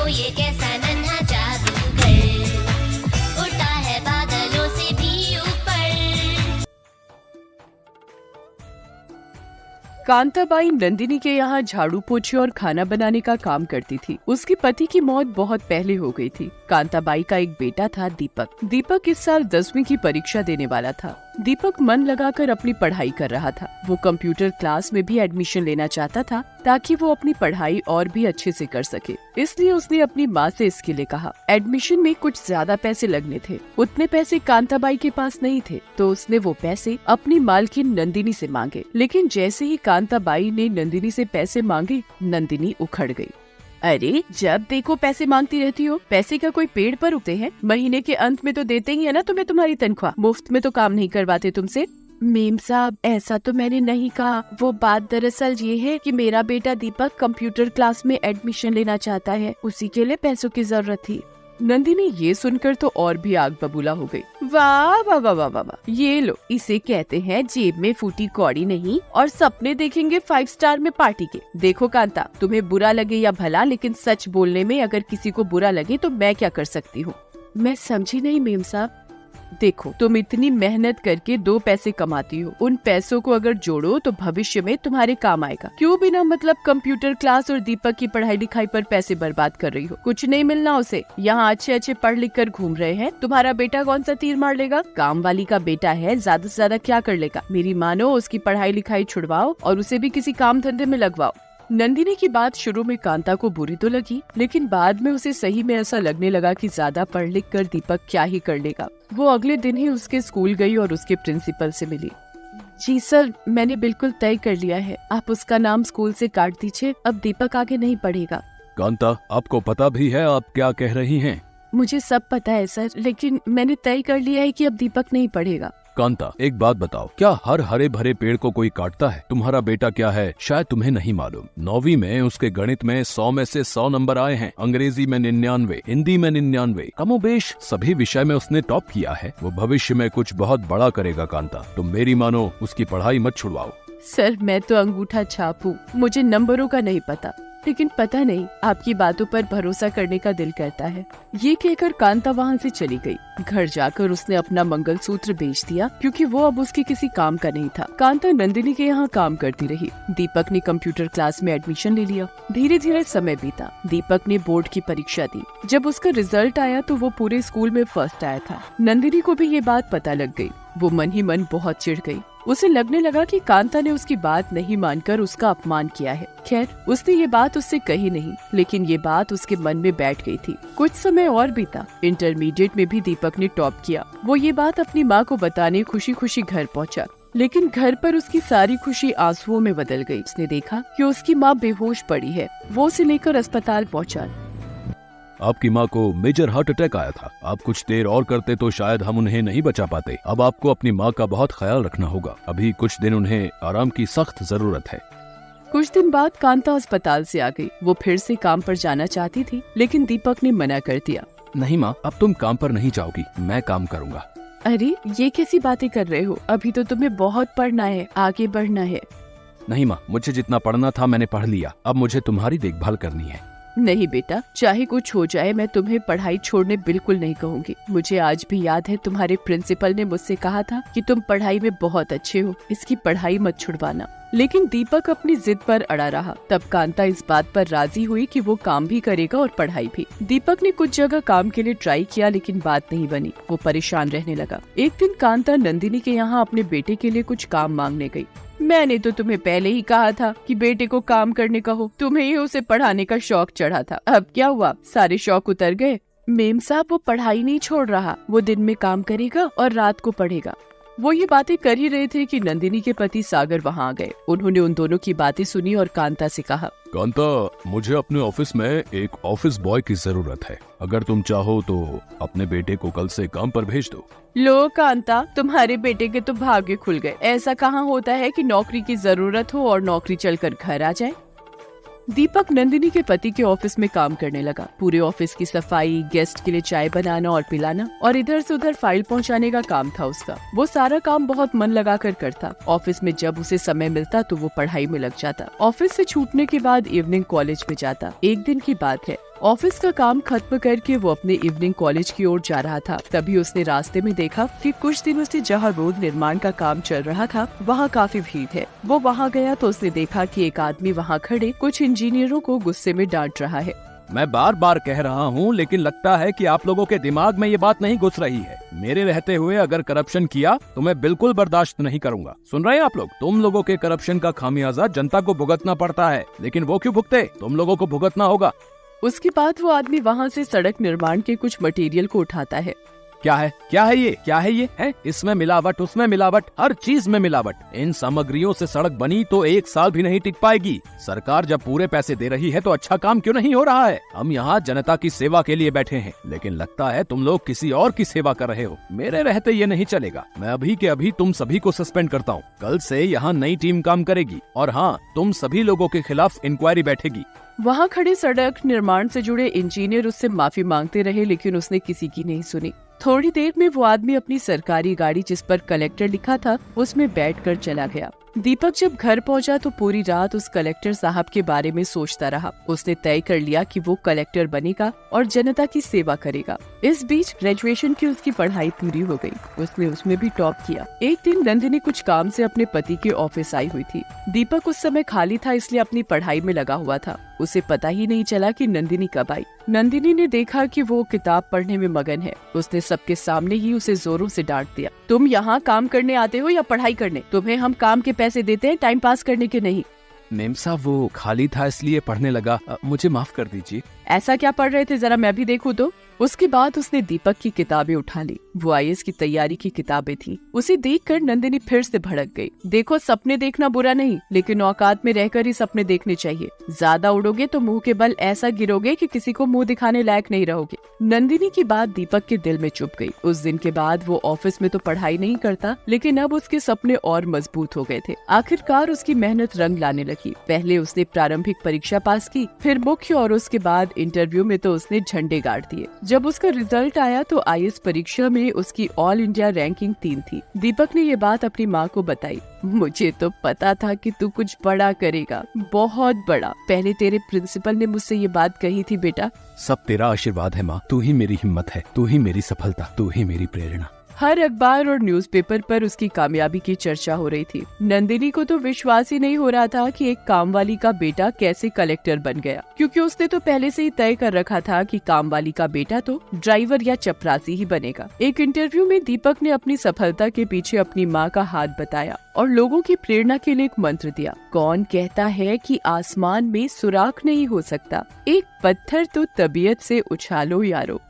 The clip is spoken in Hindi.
ये कैसा नन्हा जादूगर, उड़ता है बादलों से भी ऊपर। कांताबाई नंदिनी के यहाँ झाड़ू पोछे और खाना बनाने का काम करती थी। उसके पति की मौत बहुत पहले हो गई थी। कांताबाई का एक बेटा था दीपक। दीपक इस साल 10वीं की परीक्षा देने वाला था। दीपक मन लगाकर अपनी पढ़ाई कर रहा था। वो कंप्यूटर क्लास में भी एडमिशन लेना चाहता था ताकि वो अपनी पढ़ाई और भी अच्छे से कर सके। इसलिए उसने अपनी माँ से इसके लिए कहा। एडमिशन में कुछ ज्यादा पैसे लगने थे। उतने पैसे कांताबाई के पास नहीं थे, तो उसने वो पैसे अपनी मालकिन नंदिनी से मांगे। लेकिन जैसे ही कांताबाई ने नंदिनी से पैसे मांगे, नंदिनी उखड़ गई। अरे, जब देखो पैसे मांगती रहती हो। पैसे का कोई पेड़ पर उगते हैं? महीने के अंत में तो देते ही है ना तुम्हें तुम्हारी तनख्वाह। मुफ्त में तो काम नहीं करवाते तुमसे। मेम साहब, ऐसा तो मैंने नहीं कहा। वो बात दरअसल ये है कि मेरा बेटा दीपक कंप्यूटर क्लास में एडमिशन लेना चाहता है, उसी के लिए पैसों की जरूरत थी। नंदिनी ये सुनकर तो और भी आग बबूला हो गई। वाह वाह वाह वाह वाह, ये लो, इसे कहते हैं जेब में फूटी कौड़ी नहीं और सपने देखेंगे 5 स्टार में पार्टी के। देखो कांता, तुम्हें बुरा लगे या भला, लेकिन सच बोलने में अगर किसी को बुरा लगे तो मैं क्या कर सकती हूँ? मैं समझी नहीं मेम साहब। देखो, तुम इतनी मेहनत करके 2 पैसे कमाती हो। उन पैसों को अगर जोड़ो तो भविष्य में तुम्हारे काम आएगा। क्यों बिना मतलब कंप्यूटर क्लास और दीपक की पढ़ाई लिखाई पर पैसे बर्बाद कर रही हो? कुछ नहीं मिलना उसे। यहाँ अच्छे अच्छे पढ़ लिख कर घूम रहे हैं। तुम्हारा बेटा कौन सा तीर मार लेगा? काम वाली का बेटा है, ज्यादा से ज्यादा क्या कर लेगा? मेरी मानो, उसकी पढ़ाई लिखाई छुड़वाओ और उसे भी किसी काम धंधे में लगवाओ। नंदिनी की बात शुरू में कांता को बुरी तो लगी, लेकिन बाद में उसे सही में ऐसा लगने लगा कि ज्यादा पढ़ लिख कर दीपक क्या ही कर लेगा। वो अगले दिन ही उसके स्कूल गई और उसके प्रिंसिपल से मिली। जी सर, मैंने बिल्कुल तय कर लिया है। आप उसका नाम स्कूल से काट दीजिए। अब दीपक आगे नहीं पढ़ेगा। कांता, आपको पता भी है आप क्या कह रही हैं? मुझे सब पता है सर, लेकिन मैंने तय कर लिया है कि अब दीपक नहीं पढ़ेगा। कांता, एक बात बताओ, क्या हर हरे भरे पेड़ को कोई काटता है? तुम्हारा बेटा क्या है, शायद तुम्हें नहीं मालूम। 9वीं में उसके गणित में 100 में से 100 नंबर आए हैं, अंग्रेजी में 99, हिंदी में 99, कमोबेश सभी विषय में उसने टॉप किया है। वो भविष्य में कुछ बहुत बड़ा करेगा कांता, तुम मेरी मानो, उसकी पढ़ाई मत छुड़वाओ। सर, मैं तो अंगूठा छाप हूँ, मुझे नंबरों का नहीं पता। लेकिन पता नहीं, आपकी बातों पर भरोसा करने का दिल करता है। ये कहकर कांता वहाँ से चली गई। घर जाकर उसने अपना मंगलसूत्र बेच दिया, क्योंकि वो अब उसके किसी काम का नहीं था। कांता नंदिनी के यहाँ काम करती रही। दीपक ने कंप्यूटर क्लास में एडमिशन ले लिया। धीरे धीरे समय बीता। दीपक ने बोर्ड की परीक्षा दी। जब उसका रिजल्ट आया तो वो पूरे स्कूल में फर्स्ट आया था। नंदिनी को भी ये बात पता लग गई। वो मन ही मन बहुत चिढ़ गई। उसे लगने लगा कि कांता ने उसकी बात नहीं मानकर उसका अपमान किया है। खैर, उसने ये बात उससे कही नहीं, लेकिन ये बात उसके मन में बैठ गई थी। कुछ समय और बीता। इंटरमीडिएट में भी दीपक ने टॉप किया। वो ये बात अपनी माँ को बताने खुशी खुशी घर पहुँचा, लेकिन घर पर उसकी सारी खुशी आंसुओं में बदल गई। उसने देखा कि उसकी माँ बेहोश पड़ी है। वो उसे लेकर अस्पताल पहुँचा। आपकी माँ को मेजर हार्ट अटैक आया था। आप कुछ देर और करते तो शायद हम उन्हें नहीं बचा पाते। अब आपको अपनी माँ का बहुत ख्याल रखना होगा। अभी कुछ दिन उन्हें आराम की सख्त जरूरत है। कुछ दिन बाद कांता अस्पताल से आ गई। वो फिर से काम पर जाना चाहती थी, लेकिन दीपक ने मना कर दिया। नहीं माँ, अब तुम काम पर नहीं जाओगी, मैं काम करूँगा। अरे, ये कैसी बातें कर रहे हो? अभी तो तुम्हें बहुत पढ़ना है, आगे बढ़ना है। नहीं माँ, मुझे जितना पढ़ना था मैंने पढ़ लिया। अब मुझे तुम्हारी देखभाल करनी है। नहीं बेटा, चाहे कुछ हो जाए, मैं तुम्हें पढ़ाई छोड़ने बिल्कुल नहीं कहूँगी। मुझे आज भी याद है, तुम्हारे प्रिंसिपल ने मुझसे कहा था कि तुम पढ़ाई में बहुत अच्छे हो, इसकी पढ़ाई मत छुड़वाना। लेकिन दीपक अपनी जिद पर अड़ा रहा। तब कांता इस बात पर राजी हुई कि वो काम भी करेगा और पढ़ाई भी। दीपक ने कुछ जगह काम के लिए ट्राई किया, लेकिन बात नहीं बनी। वो परेशान रहने लगा। एक दिन कांता नंदिनी के यहाँ अपने बेटे के लिए कुछ काम मांगने गई। मैंने तो तुम्हें पहले ही कहा था कि बेटे को काम करने का हो। तुम्हें ही उसे पढ़ाने का शौक चढ़ा था। अब क्या हुआ? सारे शौक उतर गए? मेम साहब, वो पढ़ाई नहीं छोड़ रहा। वो दिन में काम करेगा और रात को पढ़ेगा। वो ये बातें कर ही रहे थे कि नंदिनी के पति सागर वहाँ आ गए। उन्होंने उन दोनों की बातें सुनी और कांता से कहा, कांता, मुझे अपने ऑफिस में एक ऑफिस बॉय की जरूरत है। अगर तुम चाहो तो अपने बेटे को कल से काम पर भेज दो। लो कांता, तुम्हारे बेटे के तो भाग्य खुल गए। ऐसा कहाँ होता है कि नौकरी की जरूरत हो और नौकरी चलकर घर आ जाए। दीपक नंदिनी के पति के ऑफिस में काम करने लगा। पूरे ऑफिस की सफाई, गेस्ट के लिए चाय बनाना और पिलाना और इधर से उधर फाइल पहुंचाने का काम था उसका। वो सारा काम बहुत मन लगाकर करता। ऑफिस में जब उसे समय मिलता तो वो पढ़ाई में लग जाता। ऑफिस से छूटने के बाद इवनिंग कॉलेज में जाता। एक दिन की बात है, ऑफिस का काम खत्म करके वो अपने इवनिंग कॉलेज की ओर जा रहा था। तभी उसने रास्ते में देखा कि कुछ दिनों से जहाँ रोड निर्माण का काम चल रहा था वहाँ काफी भीड़ है। वो वहाँ गया तो उसने देखा कि एक आदमी वहाँ खड़े कुछ इंजीनियरों को गुस्से में डांट रहा है। मैं बार बार कह रहा हूँ, लेकिन लगता है कि आप लोगों के दिमाग में ये बात नहीं घुस रही है। मेरे रहते हुए अगर करप्शन किया तो मैं बिल्कुल बर्दाश्त नहीं करूंगा। सुन रहे हैं आप लोग? तुम लोगों के करप्शन का खामियाजा जनता को भुगतना पड़ता है, लेकिन वो क्यों भुगते? तुम लोगों को भुगतना होगा। उसके बाद वो आदमी वहाँ से सड़क निर्माण के कुछ मटेरियल को उठाता है। क्या है ये है? इसमें मिलावट, उसमें मिलावट, हर चीज में मिलावट। इन सामग्रियों से सड़क बनी तो 1 साल भी नहीं टिक पाएगी। सरकार जब पूरे पैसे दे रही है तो अच्छा काम क्यों नहीं हो रहा है? हम यहाँ जनता की सेवा के लिए बैठे हैं, लेकिन लगता है तुम लोग किसी और की सेवा कर रहे हो। मेरे रहते ये नहीं चलेगा। मैं अभी के अभी तुम सभी को सस्पेंड करता हूँ। कल से यहाँ नई टीम काम करेगी और हाँ, तुम सभी लोगों के खिलाफ इंक्वायरी बैठेगी। वहाँ खड़े सड़क निर्माण से जुड़े इंजीनियर उससे माफी मांगते रहे, लेकिन उसने किसी की नहीं सुनी। थोड़ी देर में वो आदमी अपनी सरकारी गाड़ी जिस पर कलेक्टर लिखा था उसमें बैठकर चला गया। दीपक जब घर पहुंचा तो पूरी रात उस कलेक्टर साहब के बारे में सोचता रहा। उसने तय कर लिया कि वो कलेक्टर बनेगा और जनता की सेवा करेगा। इस बीच ग्रेजुएशन की उसकी पढ़ाई पूरी हो गई। उसने उसमें भी टॉप किया। एक दिन नंदिनी कुछ काम से अपने पति के ऑफिस आई हुई थी। दीपक उस समय खाली था, इसलिए अपनी पढ़ाई में लगा हुआ था। उसे पता ही नहीं चला कि नंदिनी कब आई। नंदिनी ने देखा कि वो किताब पढ़ने में मगन है। उसने सबके सामने ही उसे जोरों से डांट दिया। तुम यहाँ काम करने आते हो या पढ़ाई करने? तुम्हें हम काम के पैसे देते हैं, टाइम पास करने के नहीं। मेम साहब, वो खाली था इसलिए पढ़ने लगा। मुझे माफ कर दीजिए। ऐसा क्या पढ़ रहे थे, जरा मैं भी देखूं तो। उसके बाद उसने दीपक की किताबें उठा ली। वो IAS की तैयारी की किताबें थी। उसे देखकर नंदिनी फिर से भड़क गई। देखो, सपने देखना बुरा नहीं, लेकिन औकात में रहकर ही सपने देखने चाहिए। ज्यादा उड़ोगे तो मुंह के बल ऐसा गिरोगे कि किसी को मुंह दिखाने लायक नहीं रहोगे। नंदिनी की बात दीपक के दिल में चुभ गई। उस दिन के बाद वो ऑफिस में तो पढ़ाई नहीं करता, लेकिन अब उसके सपने और मजबूत हो गए थे। आखिरकार उसकी मेहनत रंग लाने लगी। पहले उसने प्रारंभिक परीक्षा पास की, फिर मुख्य और उसके बाद इंटरव्यू में तो उसने झंडे गाड़ दिए। जब उसका रिजल्ट आया तो IAS परीक्षा में उसकी ऑल इंडिया रैंकिंग 3 थी। दीपक ने ये बात अपनी माँ को बताई। मुझे तो पता था कि तू कुछ बड़ा करेगा, बहुत बड़ा। पहले तेरे प्रिंसिपल ने मुझसे ये बात कही थी बेटा। सब तेरा आशीर्वाद है माँ। तू ही मेरी हिम्मत है, तू ही मेरी सफलता, तू ही मेरी प्रेरणा। हर अखबार और न्यूज़पेपर पर उसकी कामयाबी की चर्चा हो रही थी। नंदिनी को तो विश्वास ही नहीं हो रहा था कि एक कामवाली का बेटा कैसे कलेक्टर बन गया, क्योंकि उसने तो पहले से ही तय कर रखा था कि कामवाली का बेटा तो ड्राइवर या चपरासी ही बनेगा। एक इंटरव्यू में दीपक ने अपनी सफलता के पीछे अपनी माँ का हाथ बताया और लोगों की प्रेरणा के लिए एक मंत्र दिया। कौन कहता है कि आसमान में सुराख नहीं हो सकता, एक पत्थर तो तबीयत से उछालो यारो।